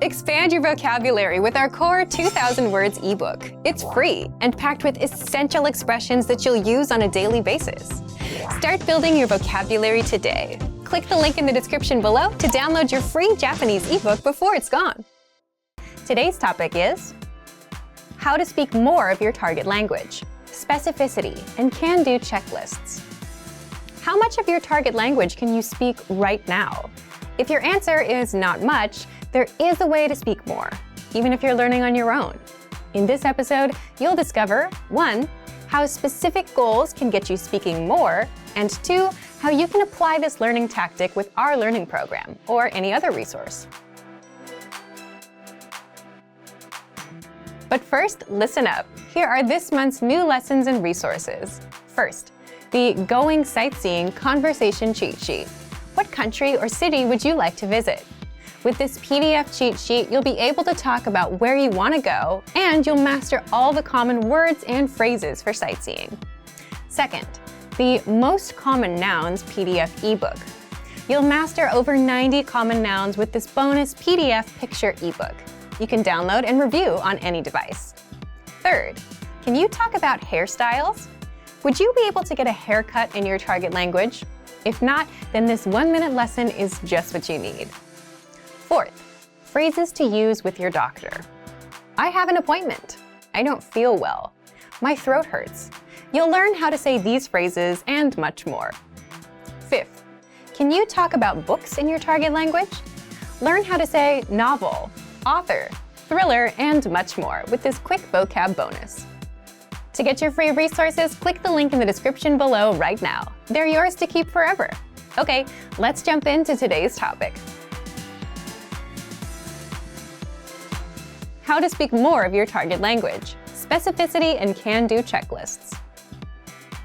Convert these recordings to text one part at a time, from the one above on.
Expand your vocabulary with our core 2,000 words ebook. It's free and packed with essential expressions that you'll use on a daily basis. Start building your vocabulary today. Click the link in the description below to download your free Japanese ebook before it's gone. Today's topic is how to speak more of your target language, specificity, and can-do checklists. How much of your target language can you speak right now? If your answer is not much, there is a way to speak more, even if you're learning on your own. In this episode, you'll discover 1. How specific goals can get you speaking more, and 2. How you can apply this learning tactic with our learning program or any other resource. But first, listen up. Here are this month's new lessons and resources. First, the Going Sightseeing Conversation Cheat Sheet. What country or city would you like to visit? With this PDF cheat sheet, you'll be able to talk about where you want to go, and you'll master all the common words and phrases for sightseeing. Second, the Most Common Nouns PDF ebook. You'll master over 90 common nouns with this bonus PDF picture ebook. You can download and review on any device. Third, can you talk about hairstyles? Would you be able to get a haircut in your target language? If not, then this 1-minute lesson is just what you need. Fourth, phrases to use with your doctor. I have an appointment. I don't feel well. My throat hurts. You'll learn how to say these phrases and much more. Fifth, can you talk about books in your target language? Learn how to say novel, author, thriller, and much more with this quick vocab bonus. To get your free resources, click the link in the description below right now. They're yours to keep forever. Okay, let's jump into today's topic. How to speak more of your target language, specificity and can-do checklists.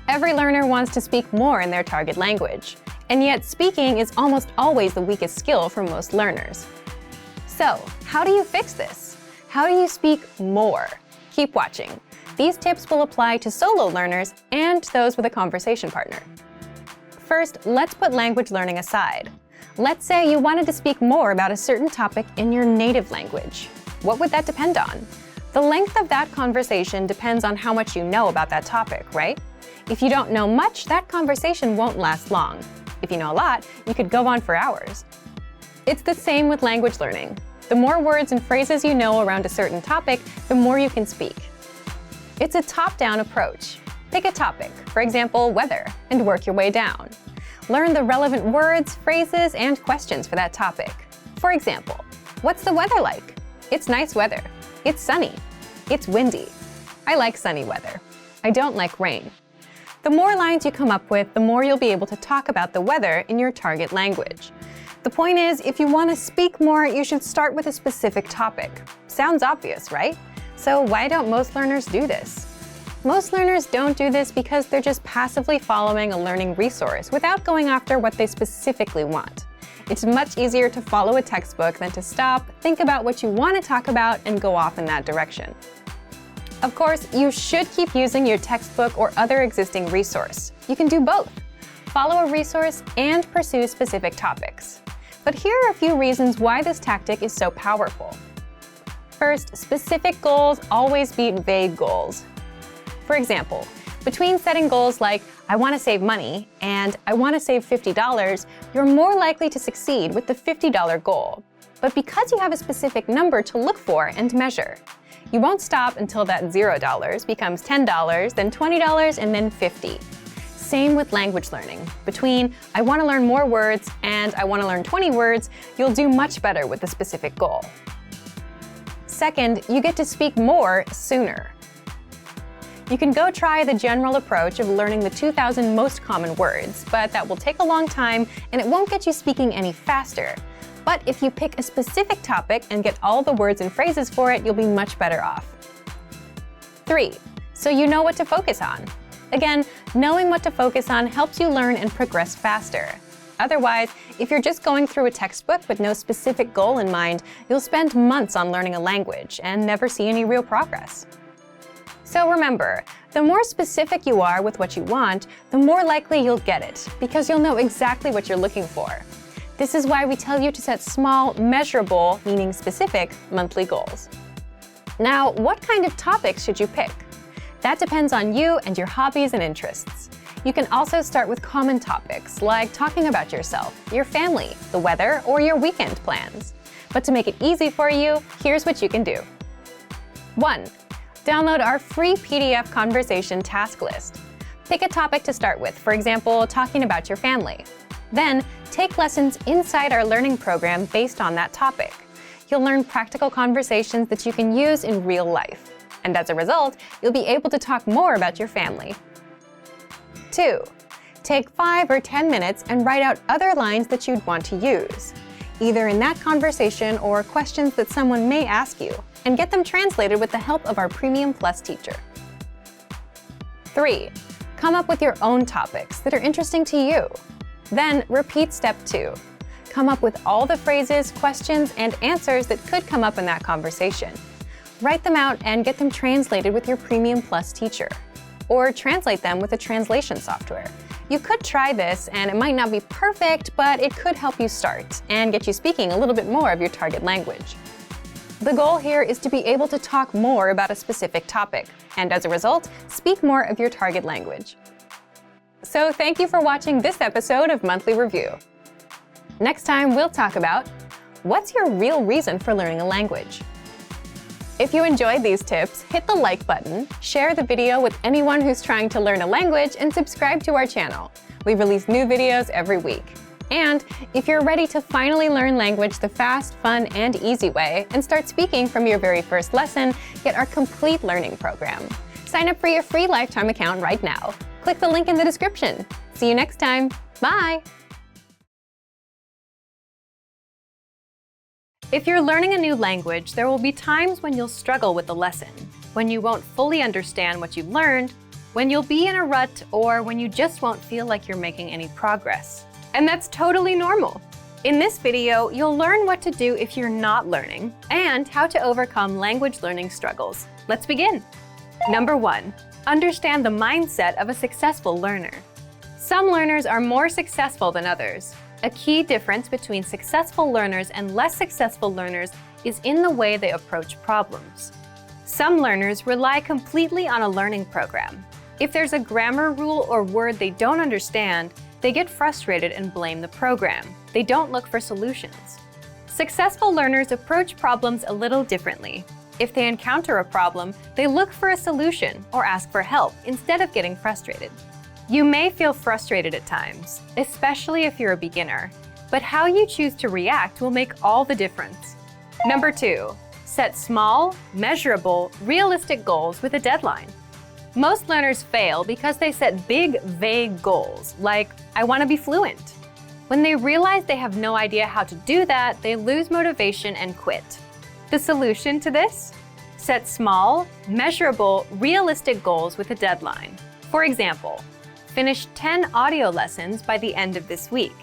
Every learner wants to speak more in their target language, and yet speaking is almost always the weakest skill for most learners. So, how do you fix this? How do you speak more? Keep watching. These tips will apply to solo learners and those with a conversation partner. First, let's put language learning aside. Let's say you wanted to speak more about a certain topic in your native language. What would that depend on? The length of that conversation depends on how much you know about that topic, right? If you don't know much, that conversation won't last long. If you know a lot, you could go on for hours. It's the same with language learning. The more words and phrases you know around a certain topic, the more you can speak. It's a top-down approach. Pick a topic, for example, weather, and work your way down. Learn the relevant words, phrases, and questions for that topic. For example, what's the weather like? It's nice weather. It's sunny. It's windy. I like sunny weather. I don't like rain. The more lines you come up with, the more you'll be able to talk about the weather in your target language. The point is, if you want to speak more, you should start with a specific topic. Sounds obvious, right? So why don't most learners do this? Most learners don't do this because they're just passively following a learning resource without going after what they specifically want. It's much easier to follow a textbook than to stop, think about what you want to talk about, and go off in that direction. Of course, you should keep using your textbook or other existing resource. You can do both. Follow a resource and pursue specific topics. But here are a few reasons why this tactic is so powerful. First, specific goals always beat vague goals. For example, between setting goals like, I want to save money, and I want to save $50, you're more likely to succeed with the $50 goal. But because you have a specific number to look for and measure, you won't stop until that $0 becomes $10, then $20, and then $50. Same with language learning. Between, I want to learn more words, and I want to learn 20 words, you'll do much better with the specific goal. Second, you get to speak more sooner. You can go try the general approach of learning the 2,000 most common words, but that will take a long time and it won't get you speaking any faster. But if you pick a specific topic and get all the words and phrases for it, you'll be much better off. 3. So you know what to focus on. Again, knowing what to focus on helps you learn and progress faster. Otherwise, if you're just going through a textbook with no specific goal in mind, you'll spend months on learning a language and never see any real progress. So remember, the more specific you are with what you want, the more likely you'll get it, because you'll know exactly what you're looking for. This is why we tell you to set small, measurable, meaning specific, monthly goals. Now, what kind of topics should you pick? That depends on you and your hobbies and interests. You can also start with common topics, like talking about yourself, your family, the weather, or your weekend plans. But to make it easy for you, here's what you can do. 1. Download our free PDF conversation task list. Pick a topic to start with, for example, talking about your family. Then, take lessons inside our learning program based on that topic. You'll learn practical conversations that you can use in real life. And as a result, you'll be able to talk more about your family. 2. Take 5 or 10 minutes and write out other lines that you'd want to use, either in that conversation or questions that someone may ask you, and get them translated with the help of our Premium Plus teacher. 3. Come up with your own topics that are interesting to you. Then repeat step 2. Come up with all the phrases, questions, and answers that could come up in that conversation. Write them out and get them translated with your Premium Plus teacher. Or translate them with a translation software. You could try this, and it might not be perfect, but it could help you start and get you speaking a little bit more of your target language. The goal here is to be able to talk more about a specific topic, and as a result, speak more of your target language. So thank you for watching this episode of Monthly Review. Next time, we'll talk about what's your real reason for learning a language? If you enjoyed these tips, hit the like button, share the video with anyone who's trying to learn a language, and subscribe to our channel. We release new videos every week. And if you're ready to finally learn language the fast, fun, and easy way, and start speaking from your very first lesson, get our complete learning program. Sign up for your free lifetime account right now. Click the link in the description. See you next time. Bye! If you're learning a new language, there will be times when you'll struggle with the lesson, when you won't fully understand what you've learned, when you'll be in a rut, or when you just won't feel like you're making any progress. And that's totally normal. In this video, you'll learn what to do if you're not learning, and how to overcome language learning struggles. Let's begin. Number 1. Understand the mindset of a successful learner. Some learners are more successful than others. A key difference between successful learners and less successful learners is in the way they approach problems. Some learners rely completely on a learning program. If there's a grammar rule or word they don't understand, they get frustrated and blame the program. They don't look for solutions. Successful learners approach problems a little differently. If they encounter a problem, they look for a solution or ask for help instead of getting frustrated. You may feel frustrated at times, especially if you're a beginner, but how you choose to react will make all the difference. Number 2, set small, measurable, realistic goals with a deadline. Most learners fail because they set big, vague goals, like, I want to be fluent. When they realize they have no idea how to do that, they lose motivation and quit. The solution to this? Set small, measurable, realistic goals with a deadline. For example, finish 10 audio lessons by the end of this week.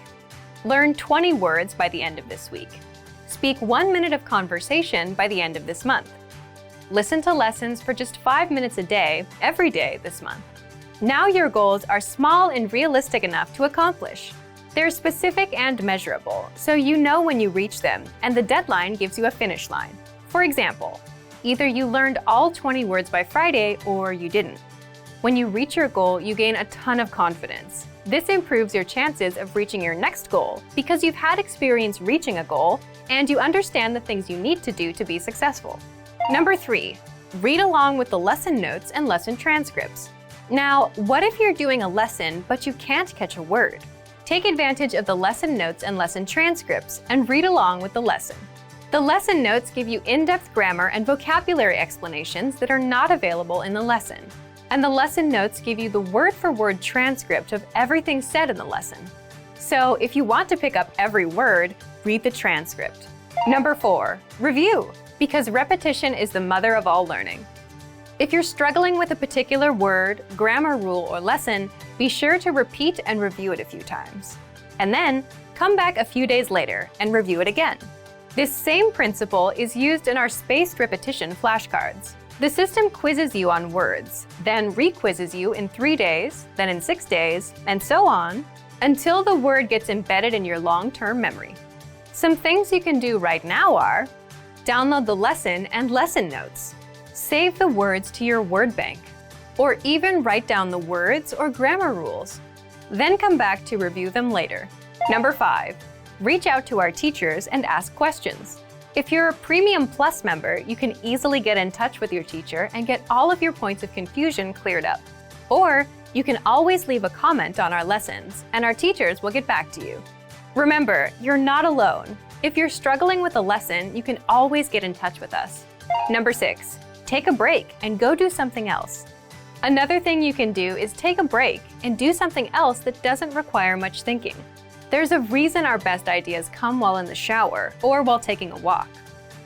Learn 20 words by the end of this week. Speak 1 minute of conversation by the end of this month. Listen to lessons for just 5 minutes a day, every day this month. Now your goals are small and realistic enough to accomplish. They're specific and measurable, so you know when you reach them, and the deadline gives you a finish line. For example, either you learned all 20 words by Friday or you didn't. When you reach your goal, you gain a ton of confidence. This improves your chances of reaching your next goal because you've had experience reaching a goal and you understand the things you need to do to be successful. Number 3, read along with the lesson notes and lesson transcripts. Now, what if you're doing a lesson but you can't catch a word? Take advantage of the lesson notes and lesson transcripts and read along with the lesson. The lesson notes give you in-depth grammar and vocabulary explanations that are not available in the lesson. And the lesson notes give you the word-for-word transcript of everything said in the lesson. So if you want to pick up every word, read the transcript. Number 4, review, because repetition is the mother of all learning. If you're struggling with a particular word, grammar rule, or lesson, be sure to repeat and review it a few times. And then, come back a few days later and review it again. This same principle is used in our spaced repetition flashcards. The system quizzes you on words, then re-quizzes you in 3 days, then in 6 days, and so on. until the word gets embedded in your long-term memory. Some things you can do right now are download the lesson and lesson notes, save the words to your word bank, or even write down the words or grammar rules. Then come back to review them later. Number 5. Reach out to our teachers and ask questions. If you're a Premium Plus member, you can easily get in touch with your teacher and get all of your points of confusion cleared up. Or you can always leave a comment on our lessons, and our teachers will get back to you. Remember, you're not alone. If you're struggling with a lesson, you can always get in touch with us. Number 6. Take a break and go do something else. Another thing you can do is take a break and do something else that doesn't require much thinking. There's a reason our best ideas come while in the shower or while taking a walk.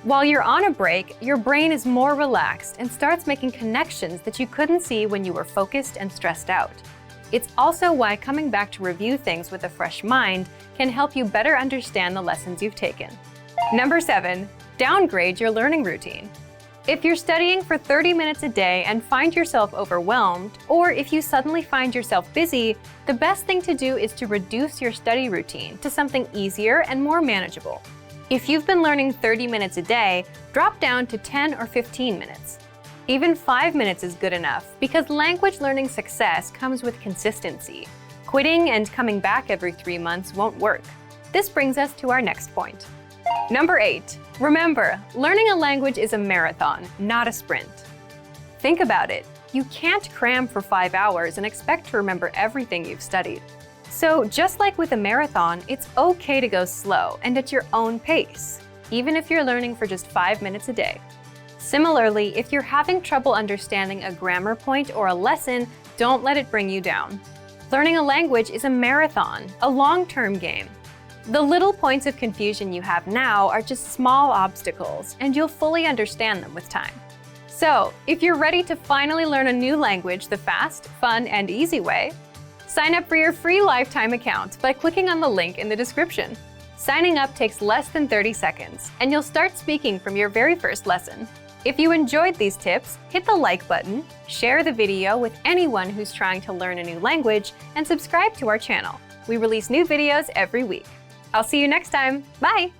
While you're on a break, your brain is more relaxed and starts making connections that you couldn't see when you were focused and stressed out. It's also why coming back to review things with a fresh mind can help you better understand the lessons you've taken. Number 7. Downgrade your learning routine. If you're studying for 30 minutes a day and find yourself overwhelmed, or if you suddenly find yourself busy, the best thing to do is to reduce your study routine to something easier and more manageable. If you've been learning 30 minutes a day, drop down to 10 or 15 minutes. Even 5 minutes is good enough because language learning success comes with consistency. Quitting and coming back every 3 months won't work. This brings us to our next point. Number 8. Remember, learning a language is a marathon, not a sprint. Think about it. You can't cram for 5 hours and expect to remember everything you've studied. So just like with a marathon, it's okay to go slow and at your own pace, even if you're learning for just 5 minutes a day. Similarly, if you're having trouble understanding a grammar point or a lesson, don't let it bring you down. Learning a language is a marathon, a long-term game. The little points of confusion you have now are just small obstacles, and you'll fully understand them with time. So, if you're ready to finally learn a new language the fast, fun, and easy way, sign up for your free lifetime account by clicking on the link in the description. Signing up takes less than 30 seconds, and you'll start speaking from your very first lesson. If you enjoyed these tips, hit the like button, share the video with anyone who's trying to learn a new language, and subscribe to our channel. We release new videos every week. I'll see you next time. Bye!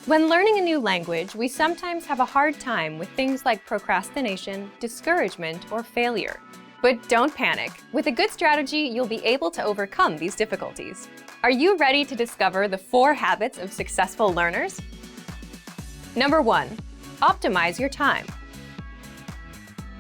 When learning a new language, we sometimes have a hard time with things like procrastination, discouragement, or failure. But don't panic. With a good strategy, you'll be able to overcome these difficulties. Are you ready to discover the 4 habits of successful learners? Number 1. Optimize your time.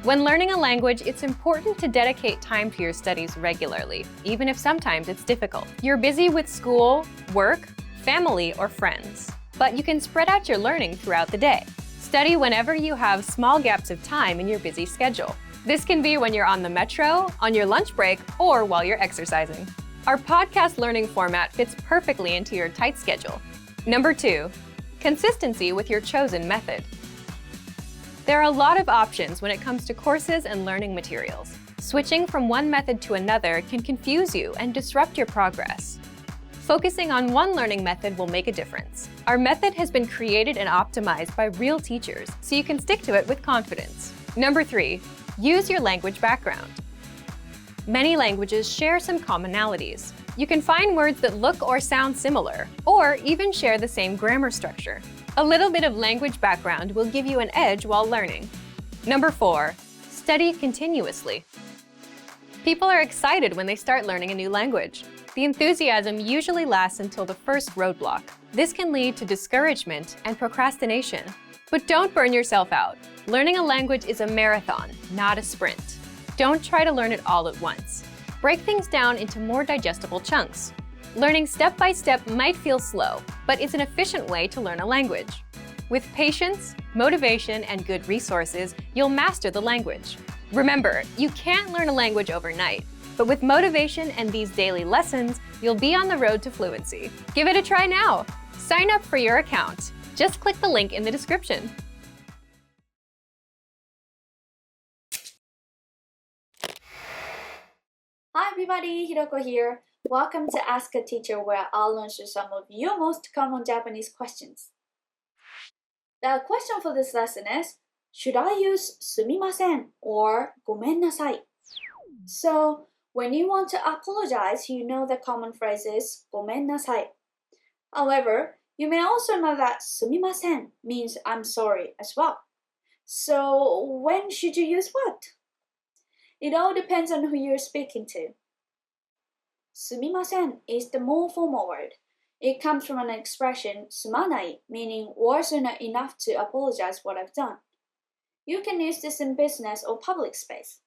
When learning a language, it's important to dedicate time to your studies regularly, even if sometimes it's difficult. You're busy with school, work, family, or friends, but you can spread out your learning throughout the day. Study whenever you have small gaps of time in your busy schedule. This can be when you're on the metro, on your lunch break, or while you're exercising. Our podcast learning format fits perfectly into your tight schedule. Number 2. Consistency with your chosen method. There are a lot of options when it comes to courses and learning materials. Switching from one method to another can confuse you and disrupt your progress. Focusing on one learning method will make a difference. Our method has been created and optimized by real teachers, so you can stick to it with confidence. Number 3. Use your language background. Many languages share some commonalities. You can find words that look or sound similar, or even share the same grammar structure. A little bit of language background will give you an edge while learning. Number 4. Study continuously. People are excited when they start learning a new language. The enthusiasm usually lasts until the first roadblock. This can lead to discouragement and procrastination. But don't burn yourself out. Learning a language is a marathon, not a sprint. Don't try to learn it all at once. Break things down into more digestible chunks. Learning step by step might feel slow, but it's an efficient way to learn a language. With patience, motivation, and good resources, you'll master the language. Remember, you can't learn a language overnight, but with motivation and these daily lessons, you'll be on the road to fluency. Give it a try now. Sign up for your account. Just click the link in the description. Hi everybody, Hiroko here. Welcome to Ask a Teacher, where I'll answer some of your most common Japanese questions. The question for this lesson is, should I use sumimasen or gomen nasai? So, When you want to apologize, you know the common phrase is ごめんなさい. However, you may also know that すみません means I'm sorry as well. So, when should you use what? It all depends on who you're speaking to. すみません is the more formal word. It comes from an expression すまない meaning words are not enough to apologize what I've done. You can use this in business or public space.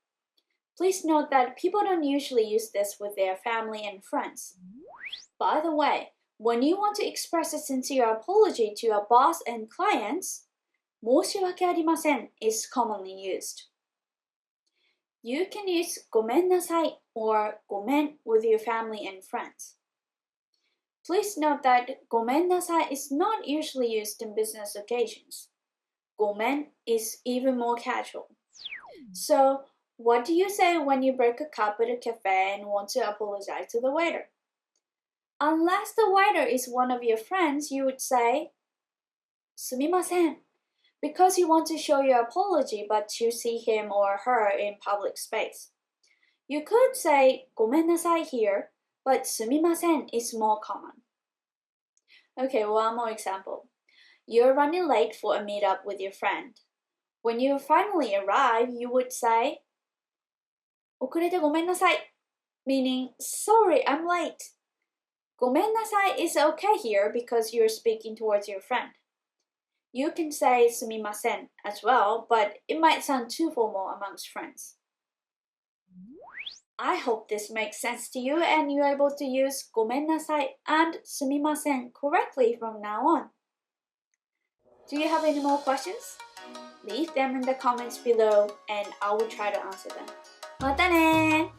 Please note that people don't usually use this with their family and friends. By the way, when you want to express a sincere apology to your boss and clients, 申し訳ありません is commonly used. You can use ごめんなさい or ごめん with your family and friends. Please note that ごめんなさい is not usually used in business occasions. ごめん is even more casual. So, what do you say when you break a cup at a cafe and want to apologize to the waiter? Unless the waiter is one of your friends, you would say すみません because you want to show your apology but you see him or her in public space. You could say ごめんなさい here, but すみません is more common. Okay, one more example. You're running late for a meetup with your friend. When you finally arrive, you would say 遅れてごめんなさい meaning sorry, I'm late. ごめんなさい is okay here because you're speaking towards your friend. You can say すみません as well, but it might sound too formal amongst friends. I hope this makes sense to you and you're able to use ごめんなさい and すみません correctly from now on. Do you have any more questions? Leave them in the comments below and I will try to answer them. またね!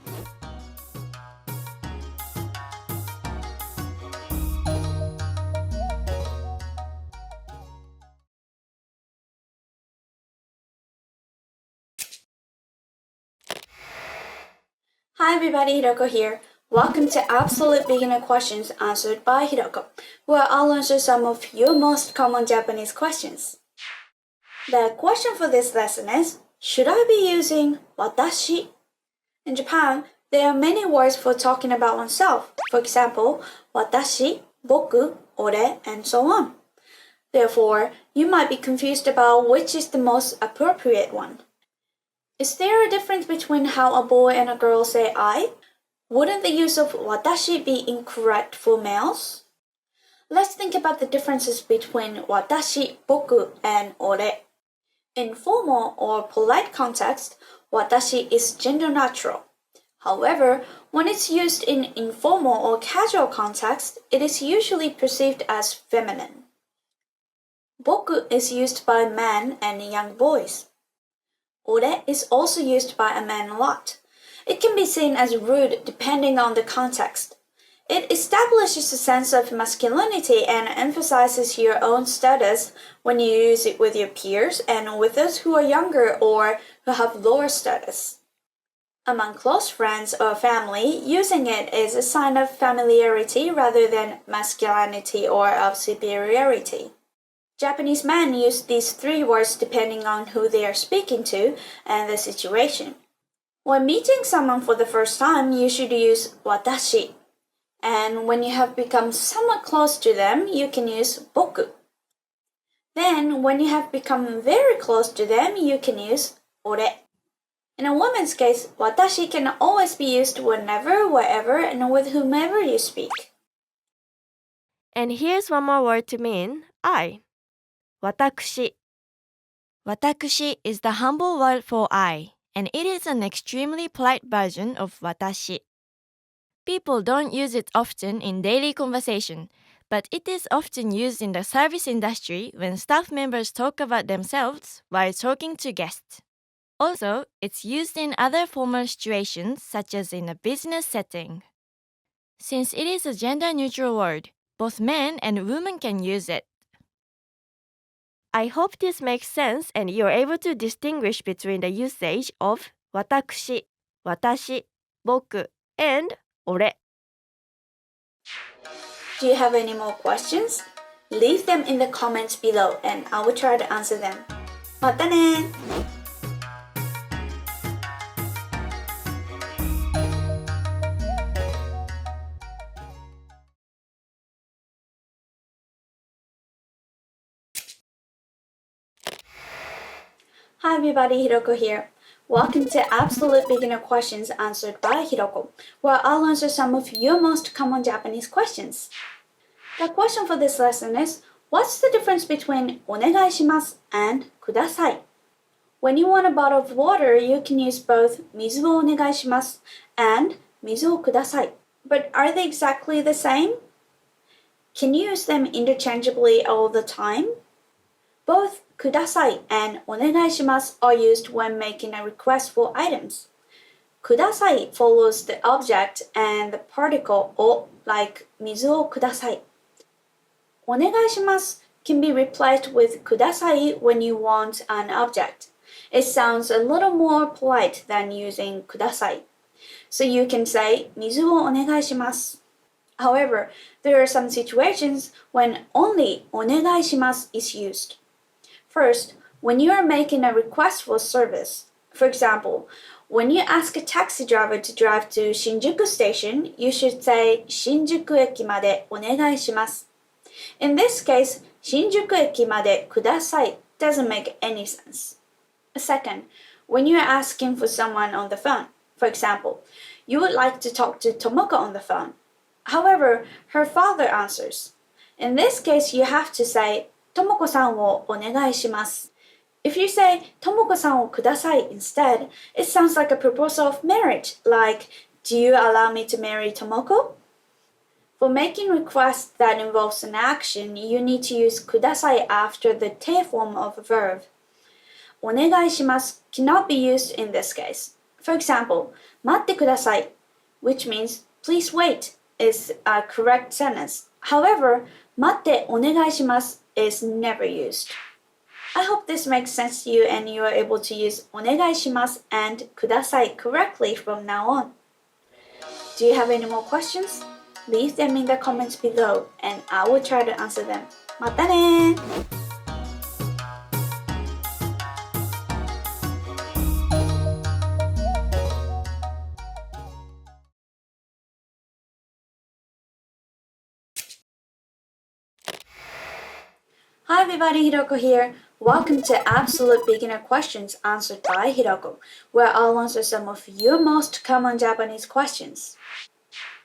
Hi everybody, Hiroko here. Welcome to Absolute Beginner Questions Answered by Hiroko, where I'll answer some of your most common Japanese questions. The question for this lesson is, should I be using watashi? In Japan, there are many words for talking about oneself. For example, watashi, boku, ore, and so on. Therefore, you might be confused about which is the most appropriate one. Is there a difference between how a boy and a girl say I? Wouldn't the use of watashi be incorrect for males? Let's think about the differences between watashi, boku, and ore. In formal or polite context, watashi is gender neutral. However, when it's used in informal or casual context, it is usually perceived as feminine. Boku is used by men and young boys. Ore is also used by a man a lot. It can be seen as rude depending on the context. It establishes a sense of masculinity and emphasizes your own status when you use it with your peers and with those who are younger or who have lower status. Among close friends or family, using it is a sign of familiarity rather than masculinity or of superiority. Japanese men use these three words depending on who they are speaking to and the situation. When meeting someone for the first time, you should use watashi. And when you have become somewhat close to them, you can use boku. Then, when you have become very close to them, you can use ore. In a woman's case, watashi can always be used whenever, wherever, and with whomever you speak. And here's one more word to mean I. Watakushi. Watakushi is the humble word for I, and it is an extremely polite version of watashi. People don't use it often in daily conversation, but it is often used in the service industry when staff members talk about themselves while talking to guests. Also, it's used in other formal situations such as in a business setting. Since it is a gender-neutral word, both men and women can use it. I hope this makes sense and you're able to distinguish between the usage of watakushi, watashi, boku, and ore. Do you have any more questions? Leave them in the comments below and I will try to answer them. またね! Hi everybody, Hiroko here. Welcome to Absolute Beginner Questions Answered by Hiroko, where I'll answer some of your most common Japanese questions. The question for this lesson is, what's the difference between お願いします and ください? When you want a bottle of water, you can use both 水をお願いします and 水をください. But are they exactly the same? Can you use them interchangeably all the time? Both ください and お願いします are used when making a request for items. ください follows the object and the particle を like 水をください. お願いします can be replaced with ください when you want an object. It sounds a little more polite than using ください. So you can say 水をお願いします. However, there are some situations when only お願いします is used. First, when you are making a request for service. For example, when you ask a taxi driver to drive to Shinjuku Station, you should say 新宿駅までお願いします. In this case, 新宿駅までください doesn't make any sense. Second, when you are asking for someone on the phone. For example, you would like to talk to Tomoko on the phone. However, her father answers. In this case, you have to say ともこさんをお願いします. If you say ともこさんをください instead, it sounds like a proposal of marriage, like, do you allow me to marry Tomoko? For making requests that involves an action, you need to use ください after the te form of a verb. お願いします cannot be used in this case. For example, 待ってください, which means please wait, is a correct sentence. However, 待ってお願いします is never used. I hope this makes sense to you and you are able to use お願いします and ください correctly from now on. Do you have any more questions? Leave them in the comments below and I will try to answer them. またね! Hi everybody, Hiroko here. Welcome to Absolute Beginner Questions Answered by Hiroko, where I'll answer some of your most common Japanese questions.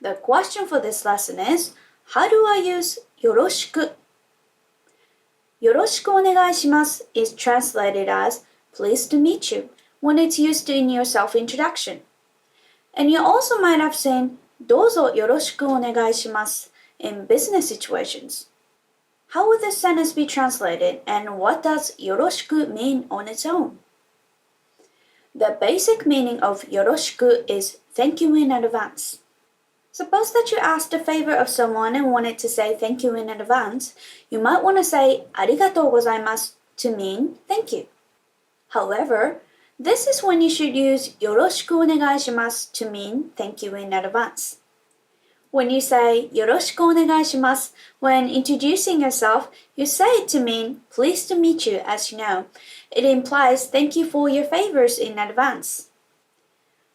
The question for this lesson is, how do I use よろしく? よろしくお願いします is translated as pleased to meet you when it's used in your self-introduction. And you also might have seen どうぞよろしくお願いします in business situations. How would this sentence be translated and what does よろしく mean on its own? The basic meaning of よろしく is thank you in advance. Suppose that you asked a favor of someone and wanted to say thank you in advance, you might want to say ありがとうございます to mean thank you. However, this is when you should use よろしくお願いします to mean thank you in advance. When you say よろしくお願いします when introducing yourself, you say it to mean pleased to meet you, as you know. It implies thank you for your favors in advance.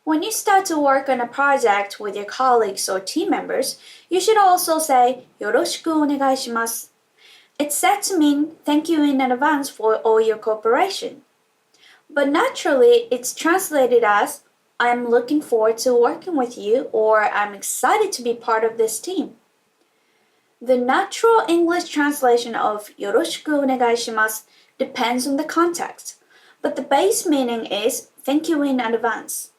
When you start to work on a project with your colleagues or team members, you should also say よろしくお願いします. It's said to mean thank you in advance for all your cooperation. But naturally, it's translated as I'm looking forward to working with you or I'm excited to be part of this team. The natural English translation of よろしくお願いします depends on the context, but the base meaning is thank you in advance.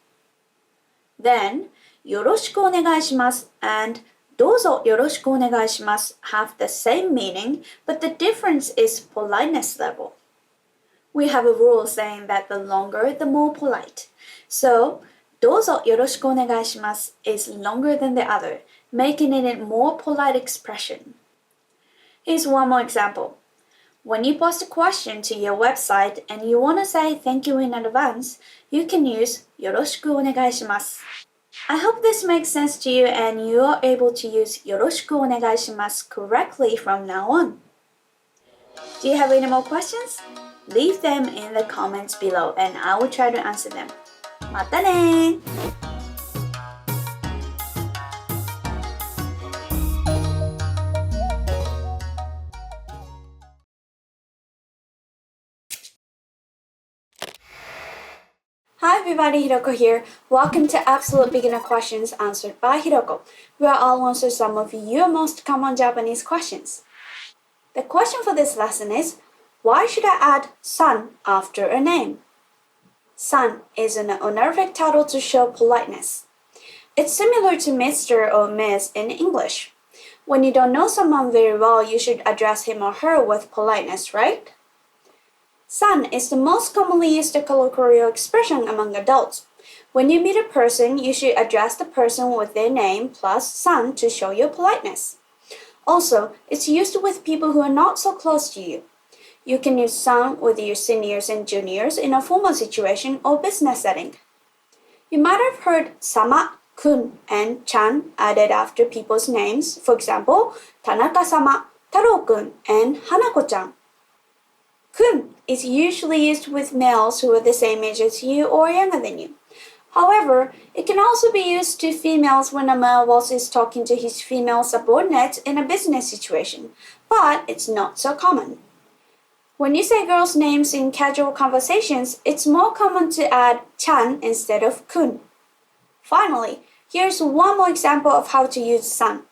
Then, よろしくお願いします and どうぞよろしくお願いします have the same meaning, but the difference is politeness level. We have a rule saying that the longer, the more polite. So, どうぞよろしくお願いします is longer than the other, making it a more polite expression. Here's one more example. When you post a question to your website and you want to say thank you in advance, you can use よろしくお願いします. I hope this makes sense to you and you are able to use よろしくお願いします correctly from now on. Do you have any more questions? Leave them in the comments below and I will try to answer them. またね! Hi everybody, Hiroko here. Welcome to Absolute Beginner Questions answered by Hiroko, where I'll answer some of your most common Japanese questions. The question for this lesson is, why should I add san after a name? San is an honorific title to show politeness. It's similar to Mr. or Miss in English. When you don't know someone very well, you should address him or her with politeness, right? San is the most commonly used colloquial expression among adults. When you meet a person, you should address the person with their name plus san to show your politeness. Also, it's used with people who are not so close to you. You can use san with your seniors and juniors in a formal situation or business setting. You might have heard sama, kun, and chan added after people's names. For example, Tanaka-sama, Taro-kun, and Hanako-chan. Kun is usually used with males who are the same age as you or younger than you. However, it can also be used to females when a male boss is talking to his female subordinates in a business situation, but it's not so common. When you say girls' names in casual conversations, it's more common to add chan instead of kun. Finally, here's one more example of how to use san.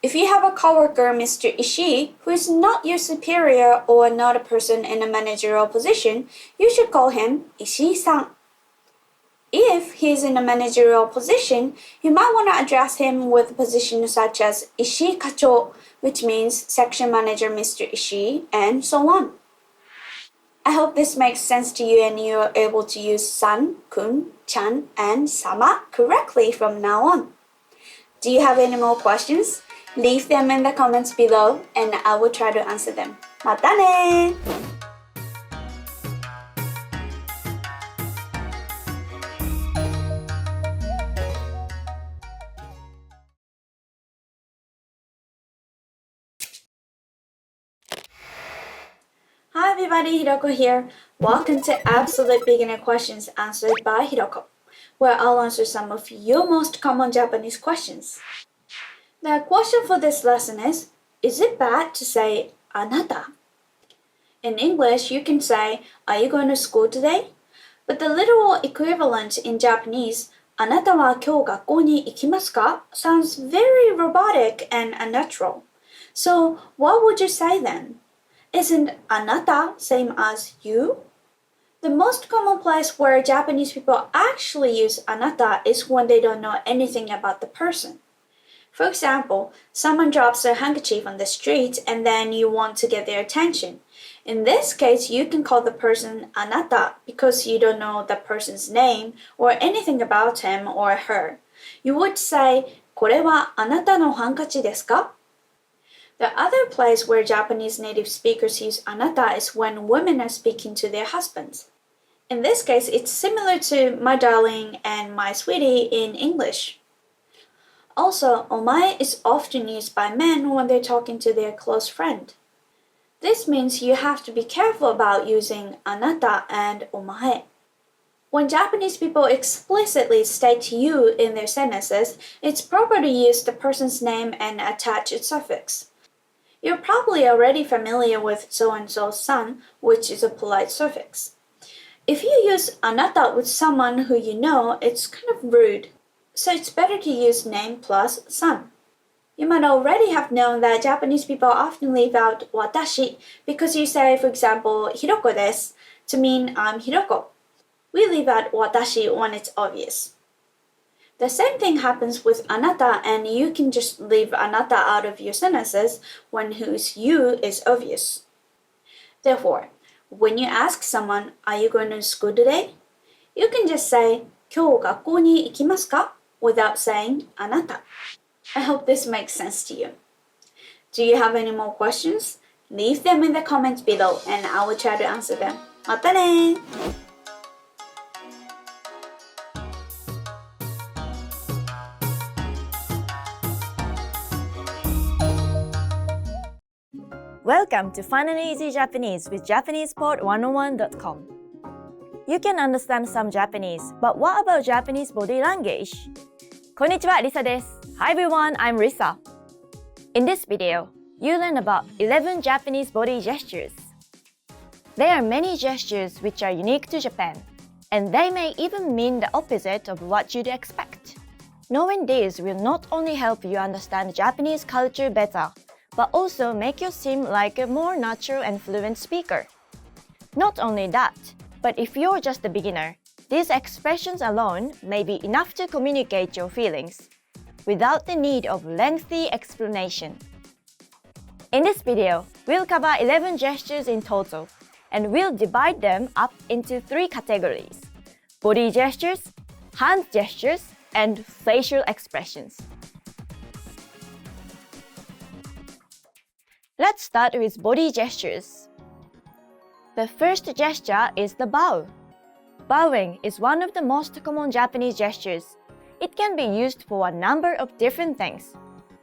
If you have a coworker, Mr. Ishii, who is not your superior or not a person in a managerial position, you should call him Ishii-san. If he is in a managerial position, you might want to address him with a position such as Ishii Kacho, which means section manager Mr. Ishii, and so on. I hope this makes sense to you and you are able to use san, kun, chan, and sama correctly from now on. Do you have any more questions? Leave them in the comments below and I will try to answer them. Mata ne! Hi everybody, Hiroko here. Welcome to Absolute Beginner Questions answered by Hiroko, where I'll answer some of your most common Japanese questions. The question for this lesson is it bad to say anata? In English, you can say, are you going to school today? But the literal equivalent in Japanese, あなたは今日学校に行きますか? sounds very robotic and unnatural. So, what would you say then? Isn't anata same as you? The most common place where Japanese people actually use anata is when they don't know anything about the person. For example, someone drops their handkerchief on the street and then you want to get their attention. In this case, you can call the person anata because you don't know the person's name or anything about him or her. You would say, これはあなたのハンカチですか? The other place where Japanese native speakers use anata is when women are speaking to their husbands. In this case, it's similar to my darling and my sweetie in English. Also, omae is often used by men when they're talking to their close friend. This means you have to be careful about using anata and omae. When Japanese people explicitly state you in their sentences, it's proper to use the person's name and attach its suffix. You're probably already familiar with so-and-so-san, which is a polite suffix. If you use anata with someone who you know, it's kind of rude. So it's better to use name plus san. You might already have known that Japanese people often leave out watashi because you say, for example, Hiroko desu to mean I'm Hiroko. We leave out watashi when it's obvious. The same thing happens with anata, and you can just leave anata out of your sentences when whose you is obvious. Therefore, when you ask someone, are you going to school today? You can just say, 今日学校に行きますか? without saying あなた. I hope this makes sense to you. Do you have any more questions? Leave them in the comments below and I will try to answer them. またね! Welcome to Fun and Easy Japanese with JapanesePod101.com. You can understand some Japanese, but what about Japanese body language? Konnichiwa, Risa desu. Hi everyone, I'm Risa. In this video, you learn about 11 Japanese body gestures. There are many gestures which are unique to Japan, and they may even mean the opposite of what you'd expect. Knowing this will not only help you understand Japanese culture better, but also make you seem like a more natural and fluent speaker. Not only that, but if you're just a beginner, these expressions alone may be enough to communicate your feelings, without the need of lengthy explanation. In this video, we'll cover 11 gestures in total, and we'll divide them up into 3 categories: body gestures, hand gestures, and facial expressions. Let's start with body gestures. The first gesture is the bow. Bowing is one of the most common Japanese gestures. It can be used for a number of different things: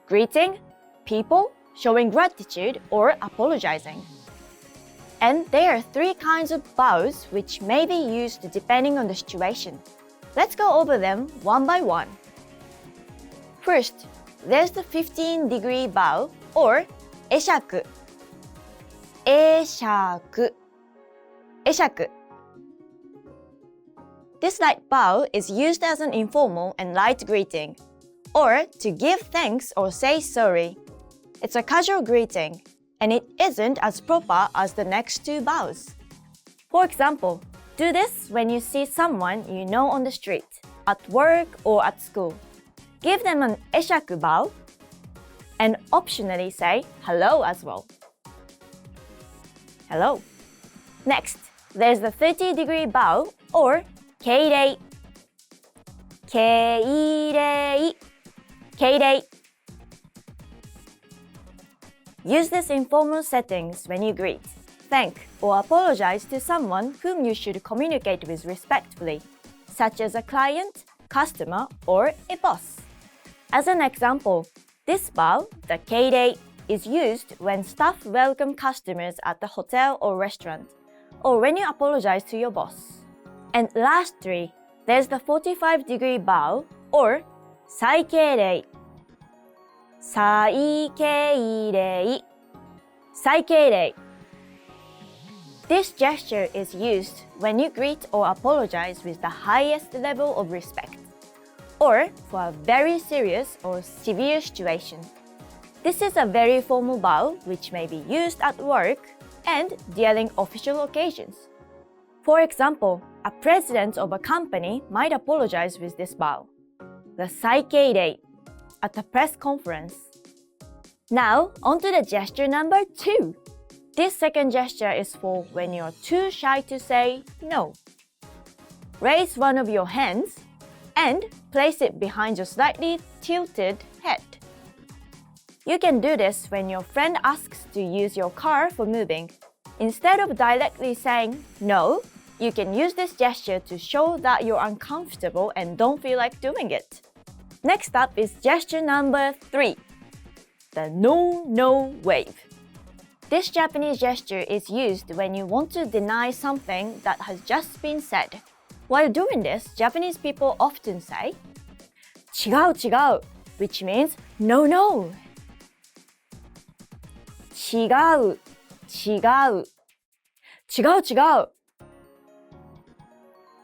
greeting, people, showing gratitude, or apologizing. And there are 3 kinds of bows which may be used depending on the situation. Let's go over them one by one. First, there's the 15-degree bow or eshaku. Eshaku. Eshaku. This light bow is used as an informal and light greeting, or to give thanks or say sorry. It's a casual greeting, and it isn't as proper as the next 2 bows. For example, do this when you see someone you know on the street, at work, or at school. Give them an eshaku bow, and optionally say hello as well. Hello. Next, there's the 30-degree bow or keirei. Keirei. Keirei. Use this in formal settings when you greet, thank, or apologize to someone whom you should communicate with respectfully, such as a client, customer, or a boss. As an example, this bow, the keirei, is used when staff welcome customers at the hotel or restaurant, or when you apologize to your boss. And lastly, there's the 45-degree bow or saikeirei. Saikeirei. Saikeirei. This gesture is used when you greet or apologize with the highest level of respect, or for a very serious or severe situation. This is a very formal bow which may be used at work and during official occasions. For example, a president of a company might apologize with this bow, the saikeirei, at a press conference. Now, onto the gesture number 2. This second gesture is for when you're too shy to say no. Raise one of your hands and place it behind your slightly tilted head. You can do this when your friend asks to use your car for moving. Instead of directly saying no, you can use this gesture to show that you're uncomfortable and don't feel like doing it. Next up is gesture number 3, the no wave. This Japanese gesture is used when you want to deny something that has just been said. While doing this, Japanese people often say 違う違う, which means no. 違う違う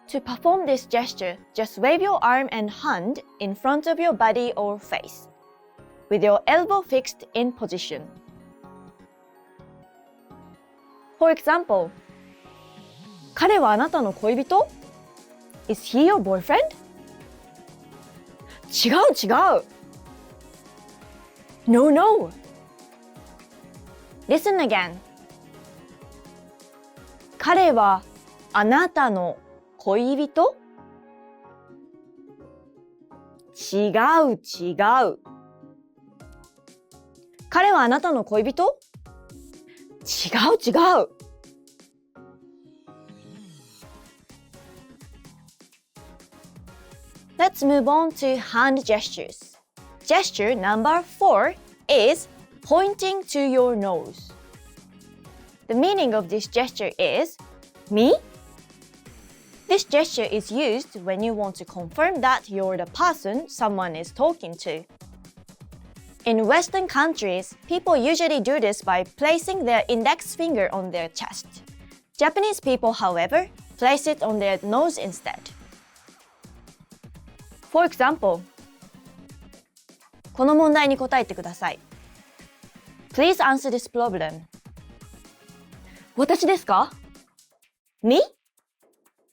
To perform this gesture, just wave your arm and hand in front of your body or face, with your elbow fixed in position. For example, 彼はあなたの恋人? Is he your boyfriend? 違う No. Listen again. 彼はあなたの恋人? 違う彼はあなたの恋人? 違う Let's move on to hand gestures. Gesture number 4 is pointing to your nose. The meaning of this gesture is me? This gesture is used when you want to confirm that you're the person someone is talking to. In Western countries, people usually do this by placing their index finger on their chest. Japanese people, however, place it on their nose instead. For example, この問題に答えてください。Please answer this problem. 私ですか ?Me?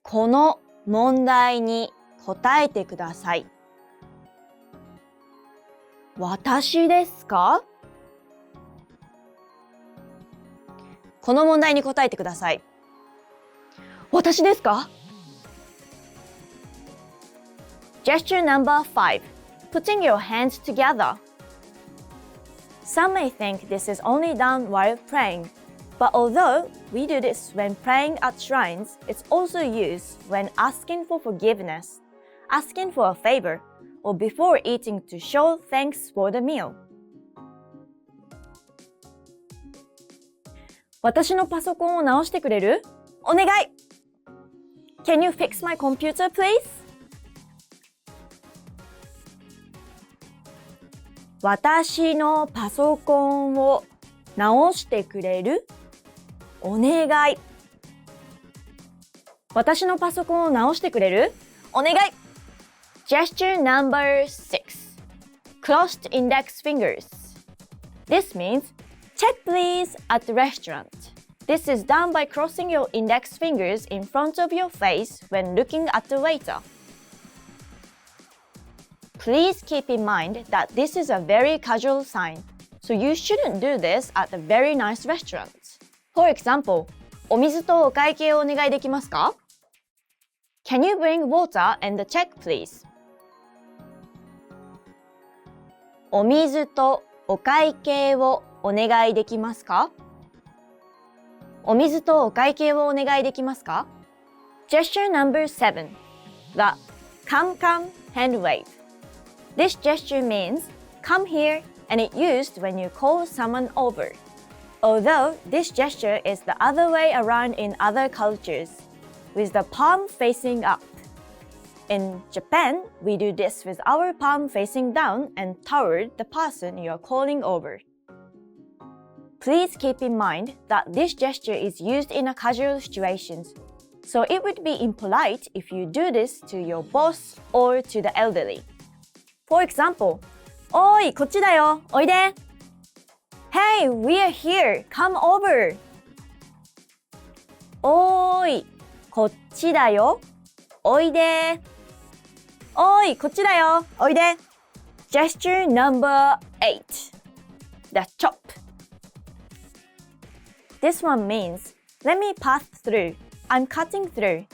この問題に答えてください。私ですかこの問題に答えてください。私ですか Gesture number 5. Putting your hands together. Some may think this is only done while praying, but although we do this when praying at shrines, it's also used when asking for forgiveness, asking for a favor, or before eating to show thanks for the meal. 私のパソコンを直してくれる？お願い！ Can you fix my computer, please? 私のパソコンを直してくれる？お願い。私のパソコンを直してくれる？お願い。Gesture number 6. Crossed index fingers. This means, check please at the restaurant. This is done by crossing your index fingers in front of your face when looking at the waiter. Please keep in mind that this is a very casual sign, so you shouldn't do this at a very nice restaurant. For example, お水とお会計をお願いできますか Can you bring water and the check, please? お水とお会計をお願いできますかお水とお会計をお願いできますか Gesture number 7. The come hand wave. This gesture means come here and it's used when you call someone over. Although this gesture is the other way around in other cultures, with the palm facing up. In Japan, we do this with our palm facing down and toward the person you are calling over. Please keep in mind that this gesture is used in a casual situations, so it would be impolite if you do this to your boss or to the elderly. For example, おーい、こっちだよ、おいで。Hey, we're here, come over. おーい、こっちだよ、おいで。おーい、こっちだよ、おいで。Gesture number 8. The chop. This one means, let me pass through, I'm cutting through.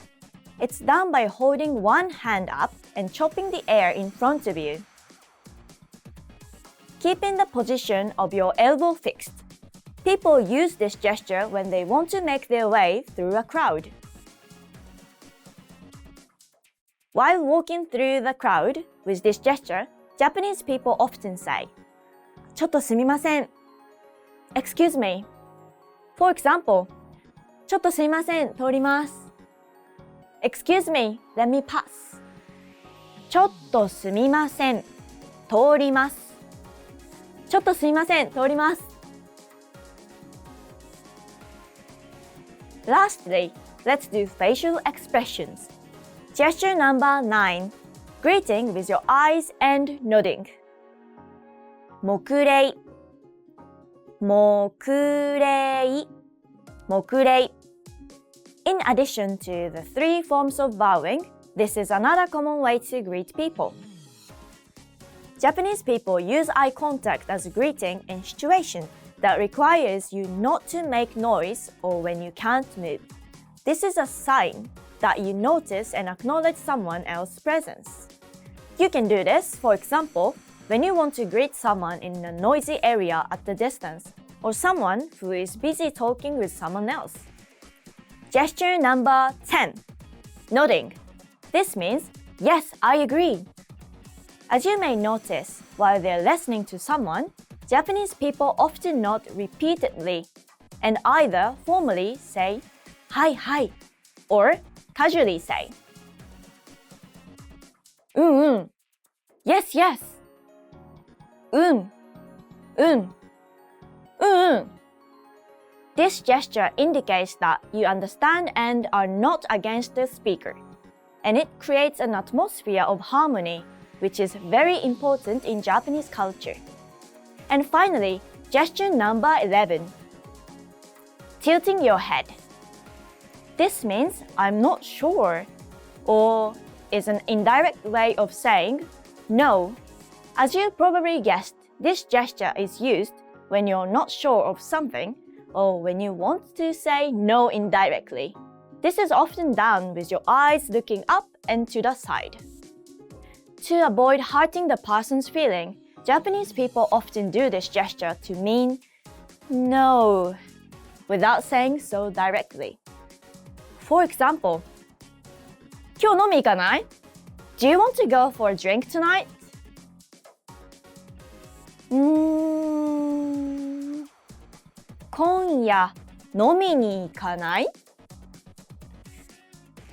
It's done by holding one hand up and chopping the air in front of you. Keeping the position of your elbow fixed. People use this gesture when they want to make their way through a crowd. While walking through the crowd with this gesture, Japanese people often say, ちょっとすみません。Excuse me. For example, ちょっとすみません、通ります。Excuse me, let me pass. ちょっとすみません、通ります。ちょっとすみません、通ります。Lastly, let's do facial expressions. Gesture number 9. Greeting with your eyes and nodding. 黙礼、黙礼、黙礼。In addition to the 3 forms of bowing, this is another common way to greet people. Japanese people use eye contact as a greeting in situations that requires you not to make noise or when you can't move. This is a sign that you notice and acknowledge someone else's presence. You can do this, for example, when you want to greet someone in a noisy area at a distance, or someone who is busy talking with someone else. Gesture number 10. Nodding. This means, yes, I agree. As you may notice, while they're listening to someone, Japanese people often nod repeatedly and either formally say, はいはい or casually say, うんうん yes yes うんうんうんうん This gesture indicates that you understand and are not against the speaker, and it creates an atmosphere of harmony, which is very important in Japanese culture. And finally, gesture number 11. Tilting your head. This means I'm not sure, or is an indirect way of saying no. As you probably guessed, this gesture is used when you're not sure of something or when you want to say no indirectly. This is often done with your eyes looking up and to the side. To avoid hurting the person's feeling, Japanese people often do this gesture to mean no, without saying so directly. For example, 今日飲み行かない? Do you want to go for a drink tonight? 今夜飲みに行かない?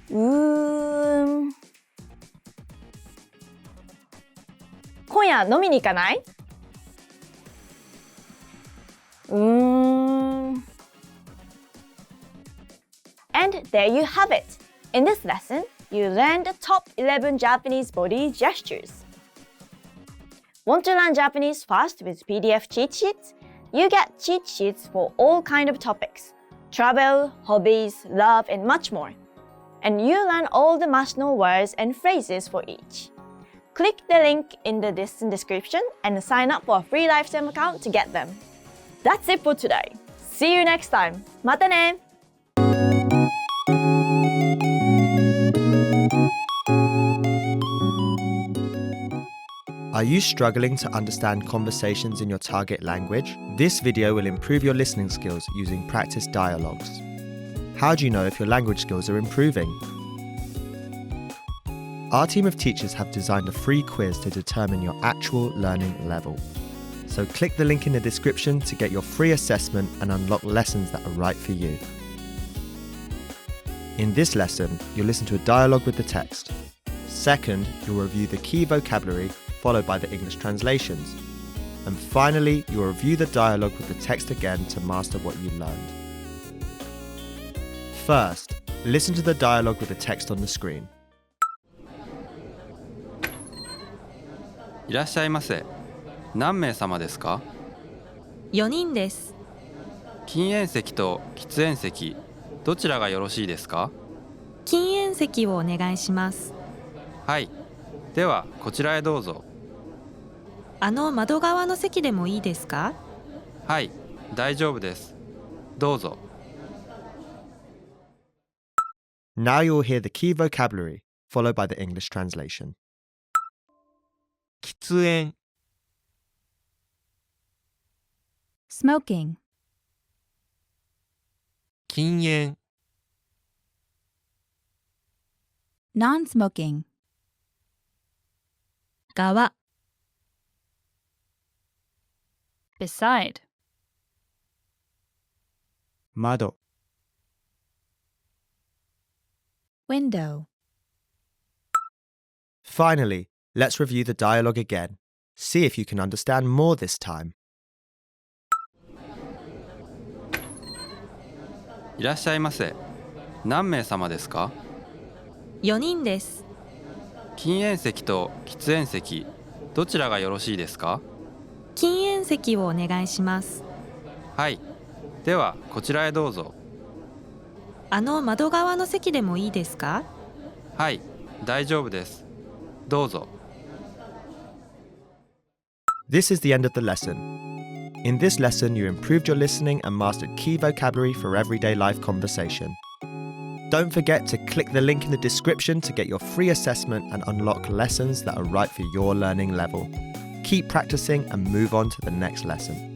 今夜飲みに行かない? And there you have it. In this lesson, you learned the top 11 Japanese body gestures. Want to learn Japanese fast with PDF cheat sheets? You get cheat sheets for all kinds of topics: travel, hobbies, love, and much more. And you learn all the must-know words and phrases for each. Click the link in the description and sign up for a free lifetime account to get them. That's it for today. See you next time. またね! Are you struggling to understand conversations in your target language? This video will improve your listening skills using practice dialogues. How do you know if your language skills are improving? Our team of teachers have designed a free quiz to determine your actual learning level. So click the link in the description to get your free assessment and unlock lessons that are right for you. In this lesson, you'll listen to a dialogue with the text. Second, you'll review the key vocabulary, followed by the English translations. And finally, you'll review the dialogue with the text again to master what you learned. First, listen to the dialogue with the text on the screen. いらっしゃいませ。何名様ですか? 4人です。禁煙席と喫煙席、どちらがよろしいですか? 禁煙席をお願いします。はい。では、こちらへどうぞ。窓側の席でもいいですか? はい、大丈夫です。どうぞ。Now you'll hear the key vocabulary, followed by the English translation. 喫煙 smoking, 禁煙 non-smoking, 側 beside, 窓 window. Finally, let's review the dialogue again. See if you can understand more this time. いらっしゃいませ。何名様ですか? 4人です。禁煙席と喫煙席、どちらがよろしいですか? 禁煙席をお願いします。はい。では、こちらへどうぞ。窓側の席でもいいですか? はい、大丈夫です。どうぞ。This is the end of the lesson. In this lesson, you improved your listening and mastered key vocabulary for everyday life conversation. Don't forget to click the link in the description to get your free assessment and unlock lessons that are right for your learning level. Keep practicing and move on to the next lesson.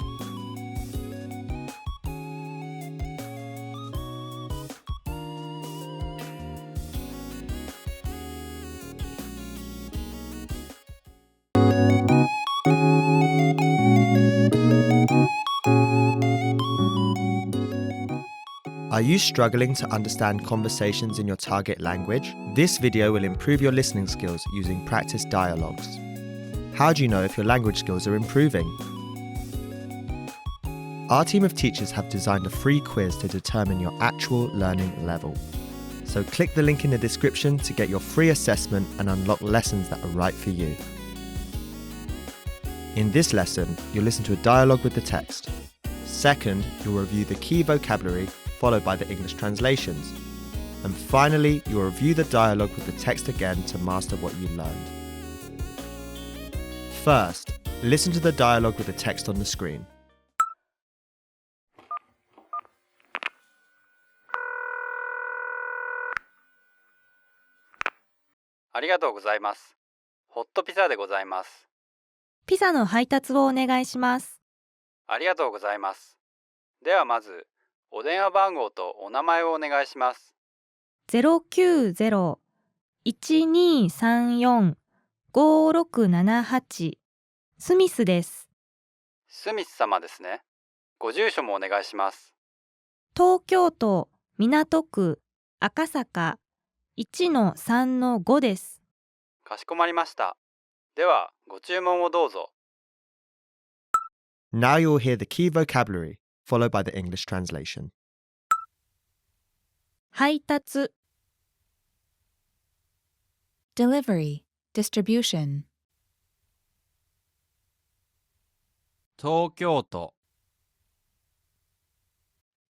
Are you struggling to understand conversations in your target language? This video will improve your listening skills using practice dialogues. How do you know if your language skills are improving? Our team of teachers have designed a free quiz to determine your actual learning level. So click the link in the description to get your free assessment and unlock lessons that are right for you. In this lesson, you'll listen to a dialogue with the text. Second, you'll review the key vocabulary, followed by the English translations. And finally, you'll review the dialogue with the text again to master what you learned. First, listen to the dialogue with the text on the screen. ありがとうございます。ホットピザでございます。ピザの配達をお願いします。ありがとうございます。ではまず、お電話番号とお名前をお願いします。090-1234-5678スミスです。スミス様ですね。ご住所もお願いします。東京都港区赤坂1-3-5です。かしこまりました。では、ご注文をどうぞ。Now you'll hear the key vocabulary, followed by the English translation. 配達 Delivery, distribution. 東京都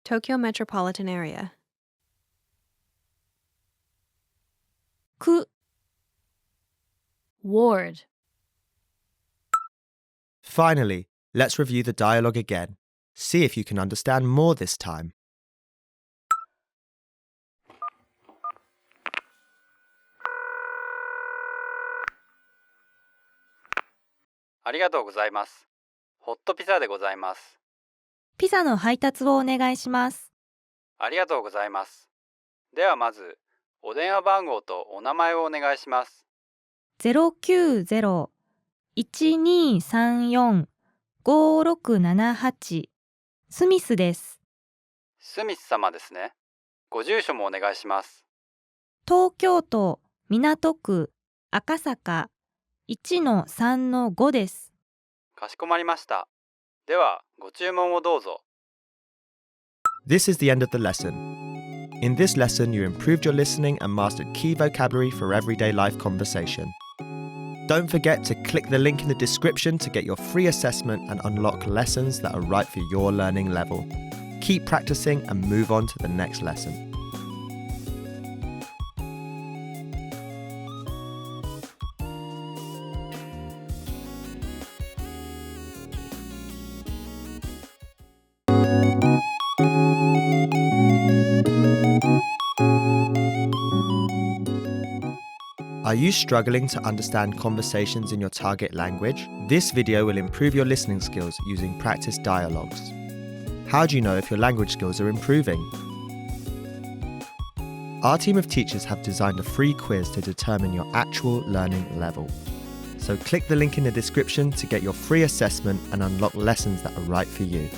Tokyo metropolitan area. 区 Ward. Finally, let's review the dialogue again. See if you can understand more this time. ありがとうございます。ホットピザでございます。ピザの配達をお願いします。ありがとうございます。ではまず、お電話番号とお名前をお願いします。090-1234-5678スミスです。スミス様ですね。ご住所もお願いします。東京都港区赤坂1-3-5です。かしこまりました。では、ご注文をどうぞ。This is the end of the lesson. In this lesson, you improved your listening and mastered key vocabulary for everyday life conversation. Don't forget to click the link in the description to get your free assessment and unlock lessons that are right for your learning level. Keep practicing and move on to the next lesson. Are you struggling to understand conversations in your target language? This video will improve your listening skills using practice dialogues. How do you know if your language skills are improving? Our team of teachers have designed a free quiz to determine your actual learning level. So click the link in the description to get your free assessment and unlock lessons that are right for you.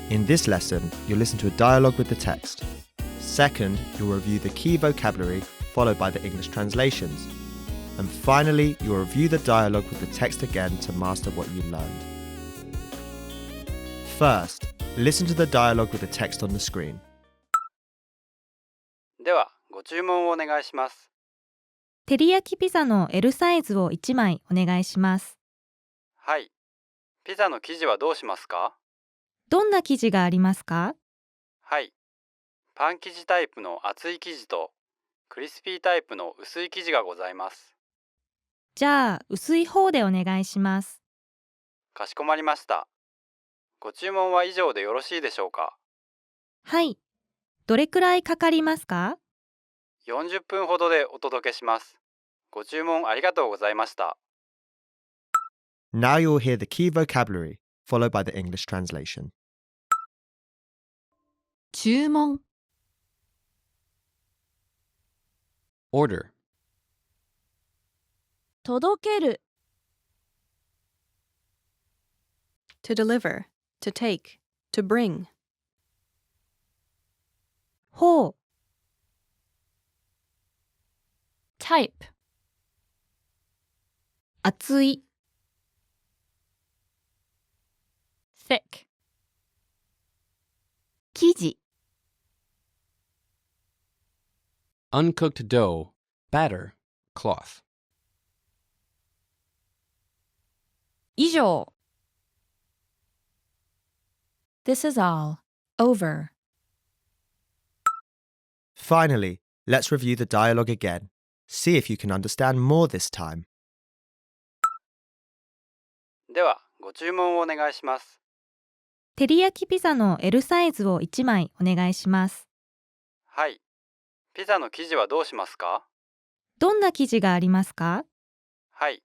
In this lesson, you'll listen to a dialogue with the text. Second, you'll review the key vocabulary, followed by the English translations. And finally, you'll review the dialogue with the text again to master what you learned. First, listen to the dialogue with the text on the screen. では、ご注文をお願いします。照り焼きピザの L サイズを1枚お願いします。はい。ピザの生地はどうしますか？どんな生地がありますか？はい。パン生地タイプの厚い生地とクリスピータイプの薄い生地がございます。じゃあ、薄い方でお願いします。かしこまりました。ご注文は以上でよろしいでしょうか？はい。どれくらいかかりますか？ 40分ほどでお届けします。ご注文ありがとうございました。Now you'll hear the key vocabulary, followed by the English translation. 注文 Order 届ける To deliver, to take, to bring. 方 Type. 厚い thick, 生地 uncooked dough, batter, cloth. 以上 this is all, over. Finally, let's review the dialogue again. See if you can understand more this time. では、ご注文をお願いします。照り焼きピザの L サイズを1枚お願いします。はい。ピザの生地はどうしますか？どんな生地がありますか？はい。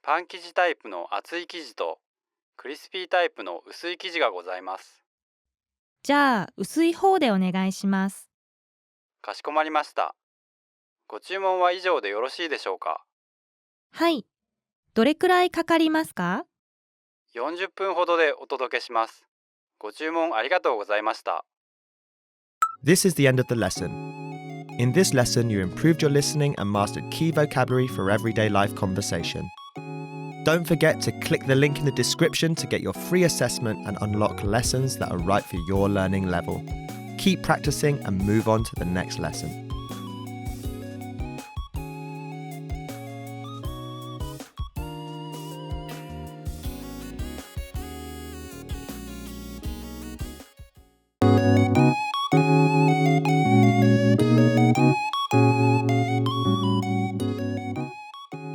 パン生地タイプの厚い生地とクリスピータイプの薄い生地がございます。じゃあ、薄い方でお願いします。かしこまりました。ご注文は以上でよろしいでしょうか？はい。どれくらいかかりますか？ 40分ほどでお届けします。ご注文ありがとうございました。This is the end of the lesson. In this lesson, you improved your listening and mastered key vocabulary for everyday life conversation. Don't forget to click the link in the description to get your free assessment and unlock lessons that are right for your learning level. Keep practicing and move on to the next lesson.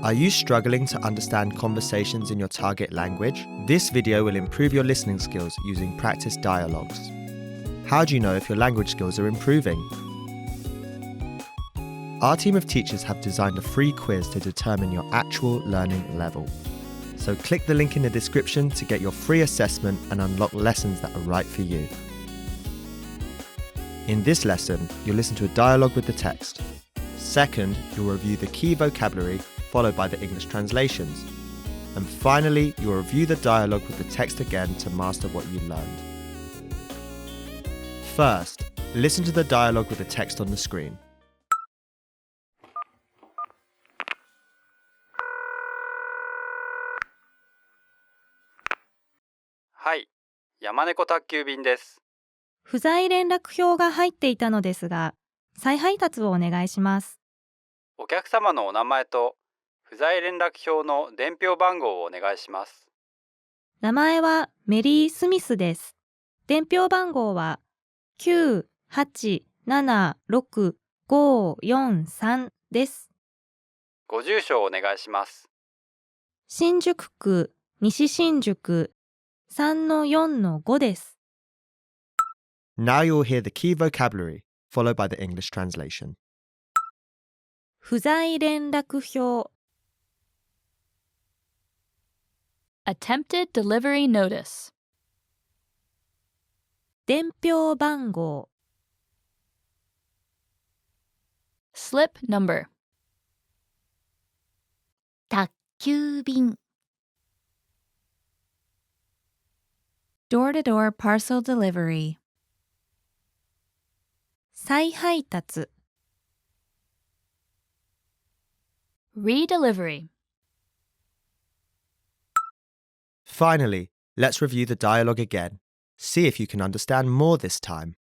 Are you struggling to understand conversations in your target language? This video will improve your listening skills using practice dialogues. How do you know if your language skills are improving? Our team of teachers have designed a free quiz to determine your actual learning level. So click the link in the description to get your free assessment and unlock lessons that are right for you. In this lesson, you'll listen to a dialogue with the text. Second, you'll review the key vocabulary followed by the English translations. And finally, you'll review the dialogue with the text again to master what you learned. First, listen to the dialogue with the text on the screen. はい。山猫宅急便です。不在連絡票が入っていたのですが、再配達をお願いします。お客様のお名前と不在連絡票の伝票番号をお願いします。名前はメリー・スミスです。伝票番号は9876543です。ご住所をお願いします。新宿区西新宿 3-4-5 です。Now you'll hear the key vocabulary, followed by the English translation. 不在連絡票 attempted delivery notice, 伝票番号 slip number, 宅急便 door-to-door parcel delivery, 再配達 redelivery. Finally, let's review the dialogue again. See if you can understand more this time.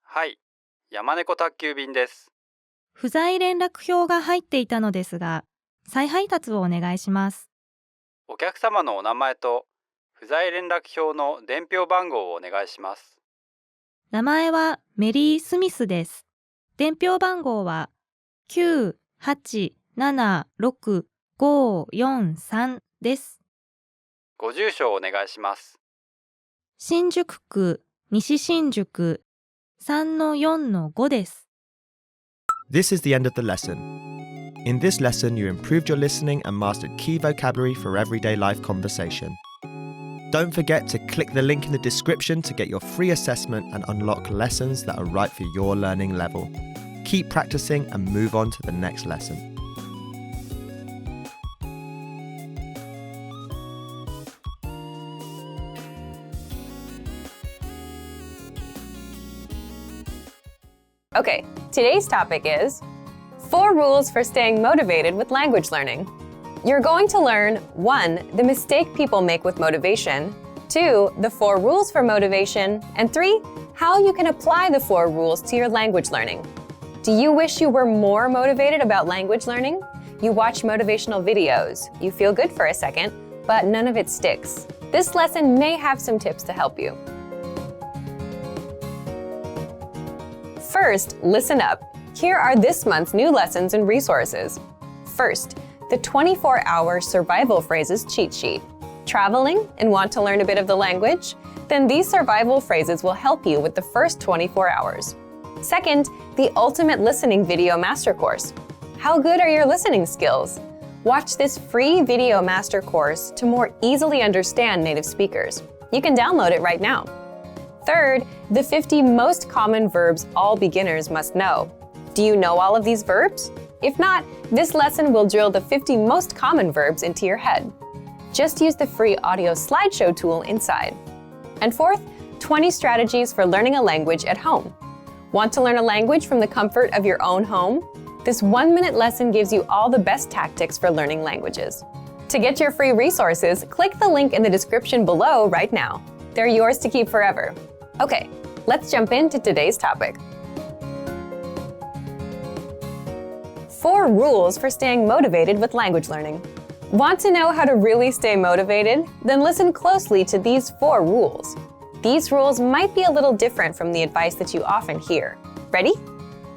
はい。山猫宅急便です。不在連絡票が入っていたのですが、再配達をお願いします。お客様のお名前と不在連絡票の伝票番号をお願いします。名前はメリー・スミスです。伝票番号は9876543です。ご住所をお願いします。新宿区西新宿 3-4-5 です。This is the end of the lesson. In this lesson, you improved your listening and mastered key vocabulary for everyday life conversation. Don't forget to click the link in the description to get your free assessment and unlock lessons that are right for your learning level. Keep practicing and move on to the next lesson. Okay, Today's topic is 4 rules for staying motivated with language learning. You're going to learn 1. The mistake people make with motivation, 2. The 4 rules for motivation, and 3. How you can apply the 4 rules to your language learning. Do you wish you were more motivated about language learning? You watch motivational videos, you feel good for a second, but none of it sticks. This lesson may have some tips to help you. First, listen up. Here are this month's new lessons and resources. First, the 24-hour survival phrases cheat sheet. Traveling and want to learn a bit of the language? Then these survival phrases will help you with the first 24 hours. Second, the ultimate listening video master course. How good are your listening skills? Watch this free video master course to more easily understand native speakers. You can download it right now. Third, the 50 most common verbs all beginners must know. Do you know all of these verbs? If not, this lesson will drill the 50 most common verbs into your head. Just use the free audio slideshow tool inside. And fourth, 20 strategies for learning a language at home. Want to learn a language from the comfort of your own home? This 1-minute lesson gives you all the best tactics for learning languages. To get your free resources, click the link in the description below right now. They're yours to keep forever. Okay, let's jump into today's topic. 4 rules for staying motivated with language learning. Want to know how to really stay motivated? Then listen closely to these 4 rules. These rules might be a little different from the advice that you often hear. Ready?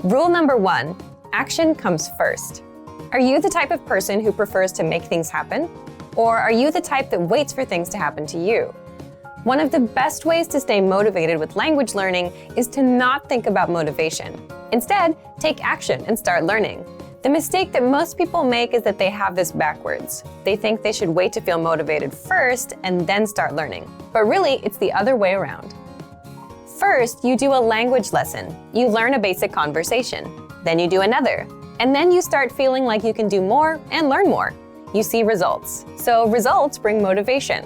Rule number 1. Action comes first. Are you the type of person who prefers to make things happen? Or are you the type that waits for things to happen to you? One of the best ways to stay motivated with language learning is to not think about motivation. Instead, take action and start learning. The mistake that most people make is that they have this backwards. They think they should wait to feel motivated first and then start learning. But really, it's the other way around. First, you do a language lesson. You learn a basic conversation. Then you do another. And then you start feeling like you can do more and learn more. You see results. So results bring motivation.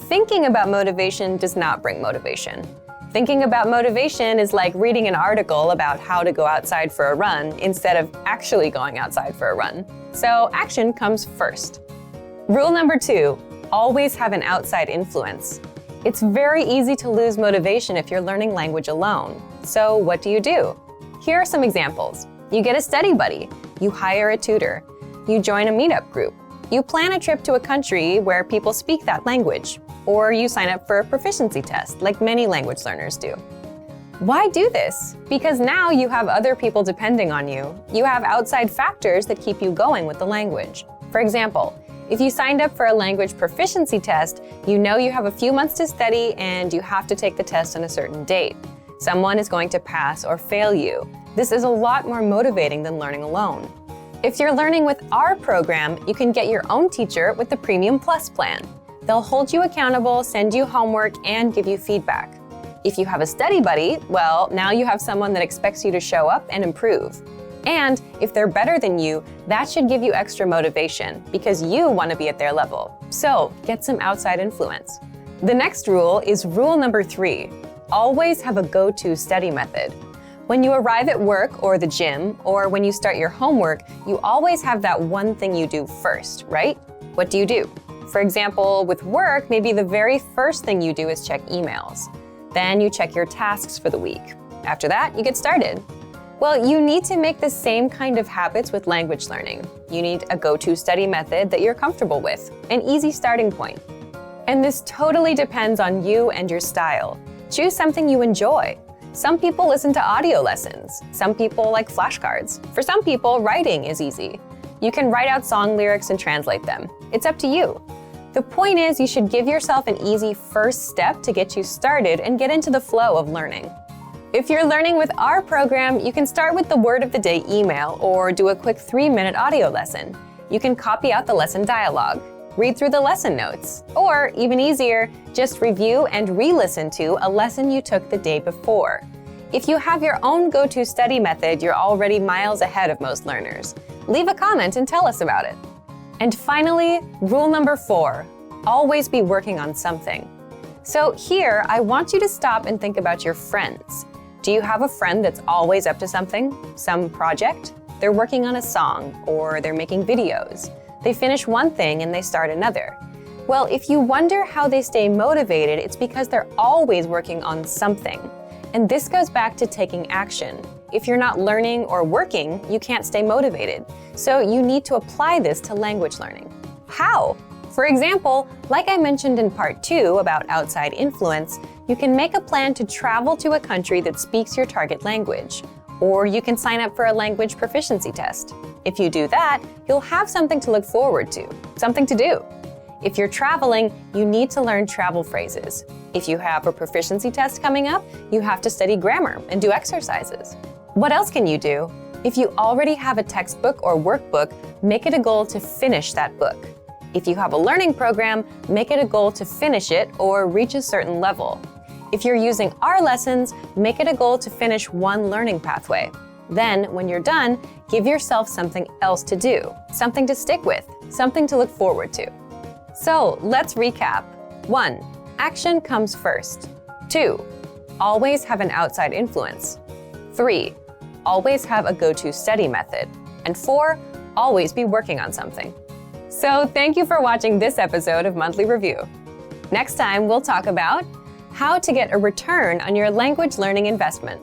Thinking about motivation does not bring motivation. Thinking about motivation is like reading an article about how to go outside for a run instead of actually going outside for a run. So action comes first. Rule number 2, always have an outside influence. It's very easy to lose motivation if you're learning language alone. So what do? Here are some examples. You get a study buddy, you hire a tutor, you join a meetup group, you plan a trip to a country where people speak that language, or you sign up for a proficiency test like many language learners do. Why do this? Because now you have other people depending on you. You have outside factors that keep you going with the language. For example, if you signed up for a language proficiency test, you know you have a few months to study and you have to take the test on a certain date. Someone is going to pass or fail you. This is a lot more motivating than learning alone. If you're learning with our program, you can get your own teacher with the Premium Plus plan. They'll hold you accountable, send you homework, and give you feedback. If you have a study buddy, well, now you have someone that expects you to show up and improve. And if they're better than you, that should give you extra motivation because you want to be at their level. So get some outside influence. The next rule is rule number 3. Always have a go-to study method. When you arrive at work or the gym, or when you start your homework, you always have that one thing you do first, right? What do? For example, with work, maybe the very first thing you do is check emails. Then you check your tasks for the week. After that, you get started. Well, you need to make the same kind of habits with language learning. You need a go-to study method that you're comfortable with, an easy starting point. And this totally depends on you and your style. Choose something you enjoy. Some people listen to audio lessons. Some people like flashcards. For some people, writing is easy. You can write out song lyrics and translate them. It's up to you. The point is, you should give yourself an easy first step to get you started and get into the flow of learning. If you're learning with our program, you can start with the word of the day email or do a quick 3-minute audio lesson. You can copy out the lesson dialogue, read through the lesson notes, or even easier, just review and re-listen to a lesson you took the day before. If you have your own go-to study method, you're already miles ahead of most learners. Leave a comment and tell us about it. And finally, rule number 4, always be working on something. So here, I want you to stop and think about your friends. Do Do you have a friend that's always up to something? Some project? They're working on a song, or they're making videos. They finish one thing and they start another. Well, if you wonder how they stay motivated, it's because they're always working on something. And this goes back to taking action. If you're not learning or working, you can't stay motivated. So you need to apply this to language learning. How? For example, like I mentioned in part 2 about outside influence, you can make a plan to travel to a country that speaks your target language. Or you can sign up for a language proficiency test. If you do that, you'll have something to look forward to, something to do. If you're traveling, you need to learn travel phrases. If you have a proficiency test coming up, you have to study grammar and do exercises. What else can you do? If you already have a textbook or workbook, make it a goal to finish that book. If you have a learning program, make it a goal to finish it or reach a certain level. If you're using our lessons, make it a goal to finish one learning pathway. Then, when you're done, give yourself something else to do, something to stick with, something to look forward to. So, let's recap. 1. Action comes first. 2. Always have an outside influence. 3. Always have a go-to study method. And 4. Always be working on something. So, thank you for watching this episode of Monthly Review. Next time, we'll talk about how to get a return on your language learning investment.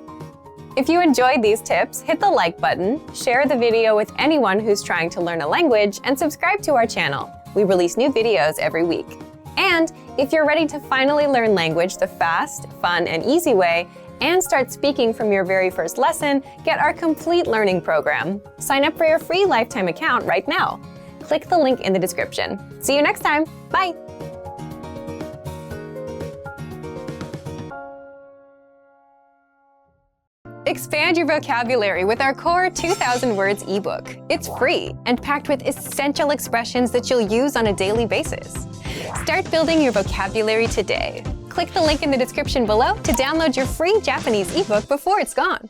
If you enjoyed these tips, hit the like button, share the video with anyone who's trying to learn a language, and subscribe to our channel. We release new videos every week. And if you're ready to finally learn language the fast, fun, and easy way, and start speaking from your very first lesson, get our complete learning program. Sign up for your free lifetime account right now. Click the link in the description. See you next time. Bye! Expand your vocabulary with our core 2,000 words ebook. It's free and packed with essential expressions that you'll use on a daily basis. Start building your vocabulary today. Click the link in the description below to download your free Japanese ebook before it's gone.